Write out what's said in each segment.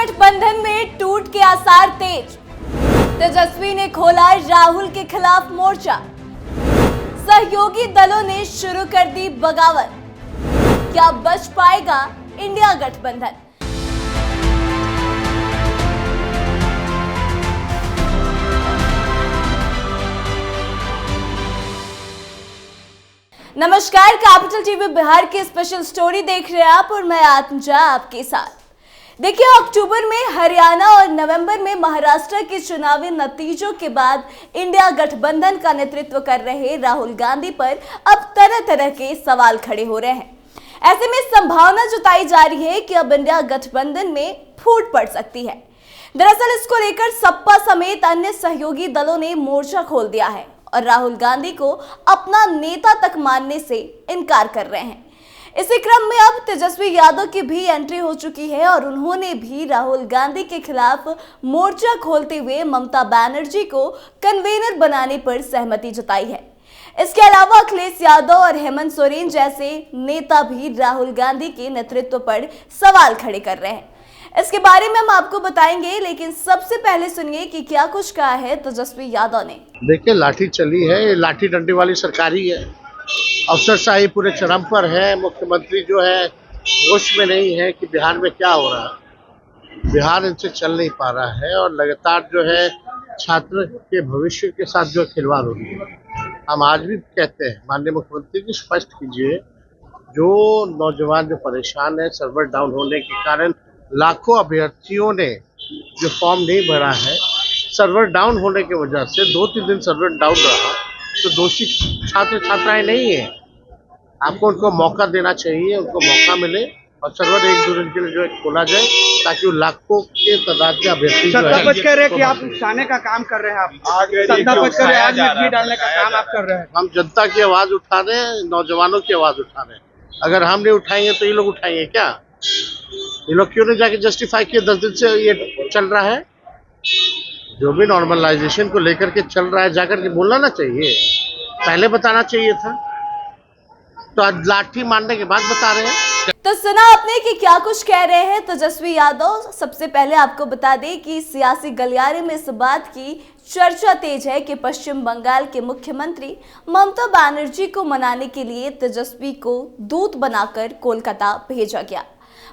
गठबंधन में टूट के आसार तेज। तेजस्वी ने खोला राहुल के खिलाफ मोर्चा। सहयोगी दलों ने शुरू कर दी बगावत। क्या बच पाएगा इंडिया गठबंधन? नमस्कार, कैपिटल टीवी बिहार की स्पेशल स्टोरी देख रहे हैं आप और मैं आत्मजा आपके साथ। देखिए, अक्टूबर में हरियाणा और नवंबर में महाराष्ट्र के चुनावी नतीजों के बाद इंडिया गठबंधन का नेतृत्व कर रहे राहुल गांधी पर अब तरह तरह के सवाल खड़े हो रहे हैं। ऐसे में संभावना जताई जा रही है कि अब इंडिया गठबंधन में फूट पड़ सकती है। दरअसल इसको लेकर सपा समेत अन्य सहयोगी दलों ने मोर्चा खोल दिया है और राहुल गांधी को अपना नेता तक मानने से इनकार कर रहे हैं। इसी क्रम में अब तेजस्वी यादव की भी एंट्री हो चुकी है और उन्होंने भी राहुल गांधी के खिलाफ मोर्चा खोलते हुए ममता बनर्जी को कन्वेनर बनाने पर सहमति जताई है। इसके अलावा अखिलेश यादव और हेमंत सोरेन जैसे नेता भी राहुल गांधी के नेतृत्व पर सवाल खड़े कर रहे हैं। इसके बारे में हम आपको बताएंगे, लेकिन सबसे पहले सुनिए कि क्या कुछ कहा है तेजस्वी यादव ने। देखिए, लाठी चली है, ये लाठी डंडे वाली सरकार ही है। अफसरशाही पूरे चरम पर है। मुख्यमंत्री जो है होश में नहीं है कि बिहार में क्या हो रहा है। बिहार इनसे चल नहीं पा रहा है और लगातार जो है छात्र के भविष्य के साथ जो खिलवाड़ हो रही है। हम आज भी कहते हैं माननीय मुख्यमंत्री जी, स्पष्ट कीजिए, जो नौजवान जो परेशान है सर्वर डाउन होने के कारण, लाखों अभ्यर्थियों ने जो फॉर्म नहीं भरा है, सर्वर डाउन होने की वजह से 2-3 दिन सर्वर डाउन रहा, तो दोषी छात्र छात्राएं नहीं है। आपको उनको मौका देना चाहिए, उनको मौका मिले और सर्वर 1-2 दिन के लिए जो है खोला जाए, ताकि वो लाखों के तादाद के अभ्यर्थी जो है कह रहे हैं कि आप उकसाने का काम कर रहे हैं। आप आज मिट्टी डालने का काम आप कर रहे हैं। हम जनता की आवाज उठा रहे हैं, नौजवानों की आवाज उठा रहे हैं। अगर हम नहीं उठाएंगे तो ये लोग उठाएंगे क्या? ये लोग क्यों नहीं जाके जस्टिफाई किए? 10 दिन से ये चल रहा है। जो भी नॉर्मलाइजेशन को लेकर के चल रहा है, जाकर के बोलना ना चाहिए, पहले बताना चाहिए था। तो आज लाठी मारने के बाद बता रहे हैं। तो सुना आपने कि क्या कुछ कह रहे हैं तेजस्वी यादव। सबसे पहले आपको बता दें कि सियासी गलियारे में इस बात की चर्चा तेज है कि पश्चिम बंगाल के मुख्यमंत्री ममता बनर्जी को मनाने के लिए तेजस्वी को दूत बनाकर कोलकाता भेजा गया।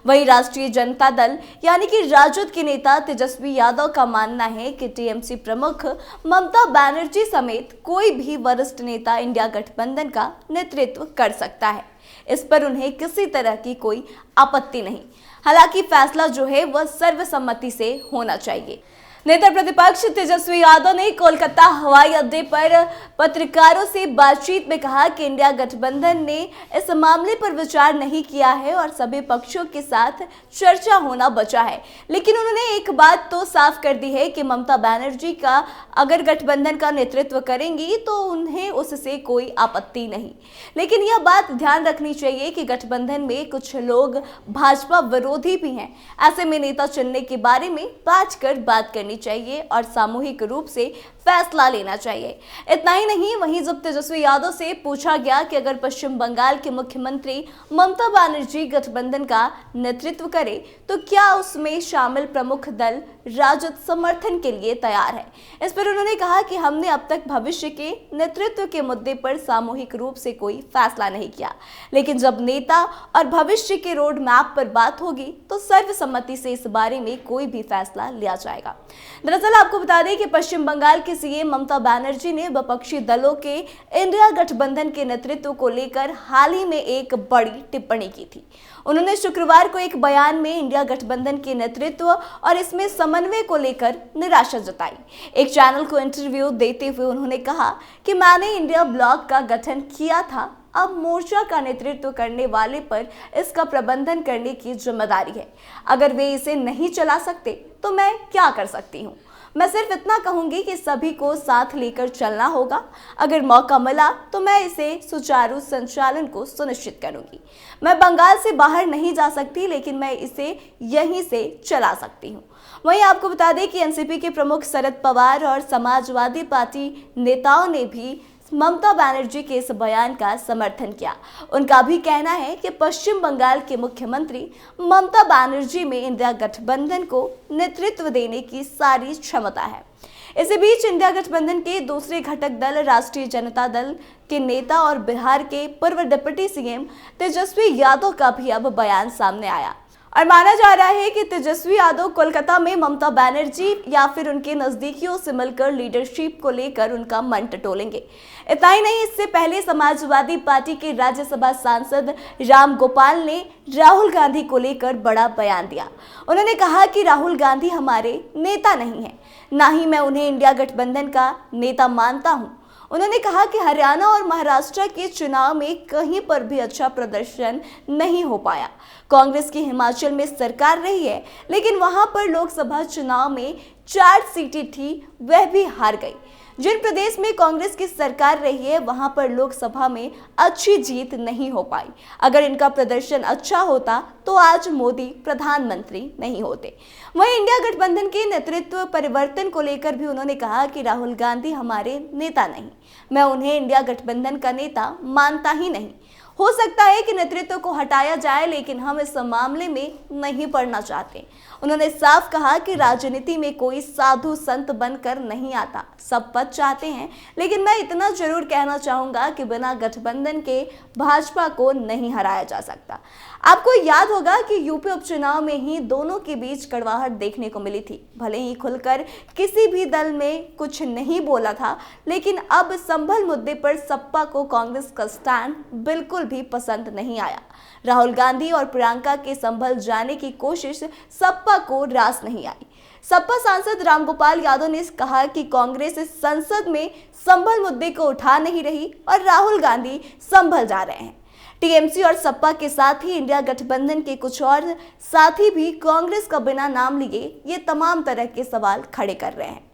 वहीं राष्ट्रीय जनता दल यानी कि राजद के नेता तेजस्वी यादव का मानना है कि टीएमसी प्रमुख ममता बनर्जी समेत कोई भी वरिष्ठ नेता इंडिया गठबंधन का नेतृत्व कर सकता है। इस पर उन्हें किसी तरह की कोई आपत्ति नहीं। हालांकि फैसला जो है वह सर्वसम्मति से होना चाहिए। नेता प्रतिपक्ष तेजस्वी यादव ने कोलकाता हवाई अड्डे पर पत्रकारों से बातचीत में कहा कि इंडिया गठबंधन ने इस मामले पर विचार नहीं किया है और सभी पक्षों के साथ चर्चा होना बचा है। लेकिन उन्होंने एक बात तो साफ कर दी है कि ममता बनर्जी का अगर गठबंधन का नेतृत्व करेंगी तो उन्हें उससे कोई आपत्ति नहीं। लेकिन यह बात ध्यान रखनी चाहिए कि गठबंधन में कुछ लोग भाजपा विरोधी भी हैं। ऐसे में नेता चुनने के बारे में बात करनी चाहिए और सामूहिक रूप से फैसला लेना चाहिए। इतना ही नहीं, वहीं जब तेजस्वी यादव से पूछा गया कि अगर पश्चिम बंगाल के मुख्यमंत्री ममता बनर्जी गठबंधन का नेतृत्व करे तो क्या उसमें शामिल प्रमुख दल राजद समर्थन के लिए तैयार है। इस पर उन्होंने कहा कि हमने अब तक भविष्य के नेतृत्व के मुद्दे पर सामूहिक रूप से कोई फैसला नहीं किया, लेकिन जब नेता और भविष्य के रोड मैप पर बात होगी तो सर्वसम्मति से इस बारे में कोई भी फैसला लिया जाएगा। दरअसल आपको बता दें कि पश्चिम बंगाल के सीएम ममता बनर्जी ने विपक्षी दलों के इंडिया गठबंधन के नेतृत्व को लेकर हाल ही में एक बड़ी टिप्पणी की थी। उन्होंने शुक्रवार को एक बयान में इंडिया गठबंधन के नेतृत्व और इसमें समन्वय को लेकर निराशा जताई। एक चैनल को इंटरव्यू देते हुए उन्होंने कहा कि मैंने इंडिया ब्लॉक का गठन किया था, अब मोर्चा का नेतृत्व करने वाले पर इसका प्रबंधन करने की जिम्मेदारी है। अगर वे इसे नहीं चला सकते तो मैं क्या कर सकती हूँ। मैं सिर्फ इतना कहूंगी कि सभी को साथ लेकर चलना होगा। अगर मौका मिला तो मैं इसे सुचारू संचालन को सुनिश्चित करूंगी। मैं बंगाल से बाहर नहीं जा सकती, लेकिन मैं इसे यहीं से चला सकती हूँ। वहीं आपको बता दें कि एनसीपी के प्रमुख शरद पवार और समाजवादी पार्टी नेताओं ने भी ममता बनर्जी के इस बयान का समर्थन किया। उनका भी कहना है कि पश्चिम बंगाल के मुख्यमंत्री ममता बनर्जी में इंडिया गठबंधन को नेतृत्व देने की सारी क्षमता है। इसी बीच इंडिया गठबंधन के दूसरे घटक दल राष्ट्रीय जनता दल के नेता और बिहार के पूर्व डिप्टी सीएम तेजस्वी यादव का भी अब बयान सामने आया और माना जा रहा है कि तेजस्वी यादव कोलकाता में ममता बनर्जी या फिर उनके नजदीकियों से मिलकर लीडरशिप को लेकर उनका मन टटोलेंगे। इतना ही नहीं, इससे पहले समाजवादी पार्टी के राज्यसभा सांसद राम गोपाल ने राहुल गांधी को लेकर बड़ा बयान दिया। उन्होंने कहा कि राहुल गांधी हमारे नेता नहीं है, ना ही मैं उन्हें इंडिया गठबंधन का नेता मानता हूं। उन्होंने कहा कि हरियाणा और महाराष्ट्र के चुनाव में कहीं पर भी अच्छा प्रदर्शन नहीं हो पाया। कांग्रेस की हिमाचल में सरकार रही है, लेकिन वहां पर लोकसभा चुनाव में 4 सीटें थी, वह भी हार गई। जिन प्रदेश में कांग्रेस की सरकार रही है वहां पर लोकसभा में अच्छी जीत नहीं हो पाई। अगर इनका प्रदर्शन अच्छा होता तो आज मोदी प्रधानमंत्री नहीं होते। वहीं इंडिया गठबंधन के नेतृत्व परिवर्तन को लेकर भी उन्होंने कहा कि राहुल गांधी हमारे नेता नहीं, मैं उन्हें इंडिया गठबंधन का नेता मानता ही नहीं। हो सकता है कि नेतृत्व को हटाया जाए, लेकिन हम इस मामले में नहीं पड़ना चाहते। उन्होंने साफ कहा कि राजनीति में कोई साधु संत बनकर नहीं आता, सब पद चाहते हैं, लेकिन मैं इतना जरूर कहना चाहूंगा कि बिना गठबंधन के भाजपा को नहीं हराया जा सकता। आपको याद होगा कि यूपी उपचुनाव में ही दोनों के बीच कड़वाहट देखने को मिली थी। भले ही खुलकर किसी भी दल में कुछ नहीं बोला था, लेकिन अब संभल मुद्दे पर सपा को कांग्रेस का स्टैंड बिल्कुल भी पसंद नहीं आया। राहुल गांधी और प्रियंका के संभल जाने की कोशिश सपा को रास नहीं आई। सपा सांसद रामगोपाल यादव ने कहा कि कांग्रेस इस संसद में संभल मुद्दे को उठा नहीं रही और राहुल गांधी संभल जा रहे हैं। टीएमसी और सपा के साथ ही इंडिया गठबंधन के कुछ और साथी भी कांग्रेस का बिना नाम लिए ये तमाम तरह के सवाल खड़े कर रहे हैं।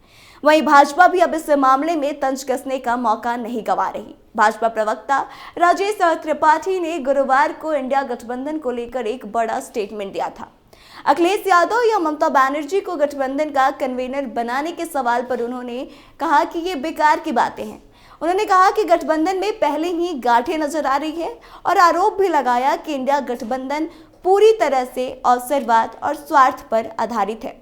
वहीं भाजपा भी अब इस मामले में तंज कसने का मौका नहीं गंवा रही। भाजपा प्रवक्ता राजेश त्रिपाठी ने गुरुवार को इंडिया गठबंधन को लेकर एक बड़ा स्टेटमेंट दिया था। अखिलेश यादव या ममता बनर्जी को गठबंधन का कन्वीनर बनाने के सवाल पर उन्होंने कहा कि ये बेकार की बातें हैं। उन्होंने कहा कि गठबंधन में पहले ही गांठें नजर आ रही है और आरोप भी लगाया कि इंडिया गठबंधन पूरी तरह से अवसरवाद और स्वार्थ पर आधारित है,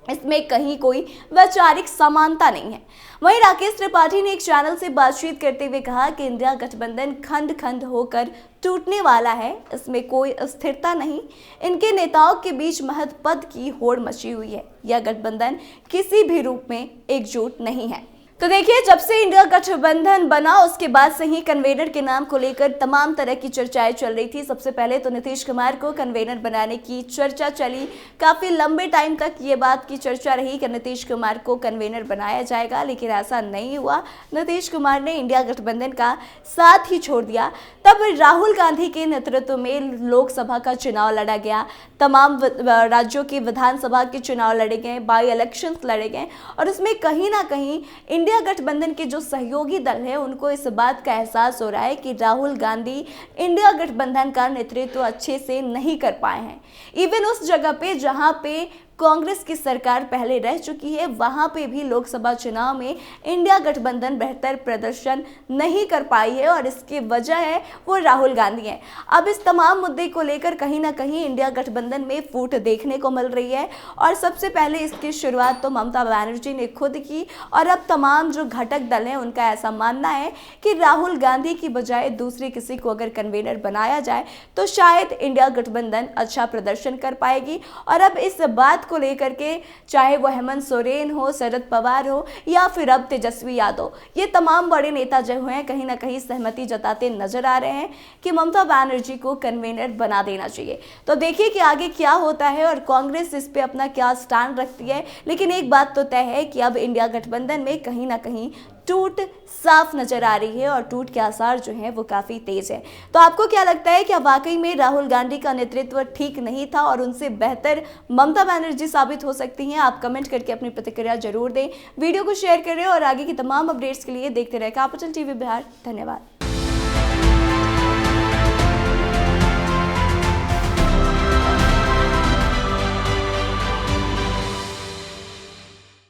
इसमें कहीं कोई वैचारिक समानता नहीं है। वहीं राकेश त्रिपाठी ने एक चैनल से बातचीत करते हुए कहा कि इंडिया गठबंधन खंड खंड होकर टूटने वाला है, इसमें कोई स्थिरता नहीं। इनके नेताओं के बीच महज पद की होड़ मची हुई है। यह गठबंधन किसी भी रूप में एकजुट नहीं है। तो देखिए, जब से इंडिया गठबंधन बना उसके बाद से ही कन्वेनर के नाम को लेकर तमाम तरह की चर्चाएं चल रही थी। सबसे पहले तो नीतीश कुमार को कन्वेनर बनाने की चर्चा चली। काफी लंबे टाइम तक ये बात की चर्चा रही कि नीतीश कुमार को कन्वेनर बनाया जाएगा, लेकिन ऐसा नहीं हुआ। नीतीश कुमार ने इंडिया गठबंधन का साथ ही छोड़ दिया। तब राहुल गांधी के नेतृत्व में लोकसभा का चुनाव लड़ा गया, तमाम राज्यों की विधानसभा के चुनाव लड़े गए, बाई इलेक्शंस लड़े गए और उसमें कहीं ना कहीं इंडिया गठबंधन के जो सहयोगी दल है उनको इस बात का एहसास हो रहा है कि राहुल गांधी इंडिया गठबंधन का नेतृत्व अच्छे से नहीं कर पाए हैं। इवन उस जगह पे जहां पे कांग्रेस की सरकार पहले रह चुकी है, वहां पे भी लोकसभा चुनाव में इंडिया गठबंधन बेहतर प्रदर्शन नहीं कर पाई है और इसकी वजह है वो राहुल गांधी है। अब इस तमाम मुद्दे को लेकर कहीं ना कहीं इंडिया गठबंधन में फूट देखने को मिल रही है और सबसे पहले इसकी शुरुआत तो ममता बनर्जी ने खुद की और अब तमाम जो घटक दल हैं उनका ऐसा मानना है कि राहुल गांधी की बजाय दूसरे किसी को अगर कन्वेनर बनाया जाए तो शायद इंडिया गठबंधन अच्छा प्रदर्शन कर पाएगी। और अब इस बात को लेकर के चाहे वो हेमंत सोरेन हो, शरद पवार हो या फिर अब तेजस्वी यादव, ये तमाम बड़े नेता जो हैं कहीं ना कहीं सहमति जताते नजर आ रहे हैं कि ममता बनर्जी को कन्वेनर बना देना चाहिए। तो देखिए कि आगे क्या होता है और कांग्रेस इस पे अपना क्या स्टैंड रखती है। लेकिन एक बात तो तय है कि अब इंडिया गठबंधन में कहीं ना कहीं टूट साफ नजर आ रही है और टूट के आसार जो हैं वो काफी तेज है। तो आपको क्या लगता है, क्या वाकई में राहुल गांधी का नेतृत्व ठीक नहीं था और उनसे बेहतर ममता बनर्जी साबित हो सकती हैं? आप कमेंट करके अपनी प्रतिक्रिया जरूर दें, वीडियो को शेयर करें और आगे की तमाम अपडेट्स के लिए देखते रहे कैपिटल टीवी बिहार। धन्यवाद।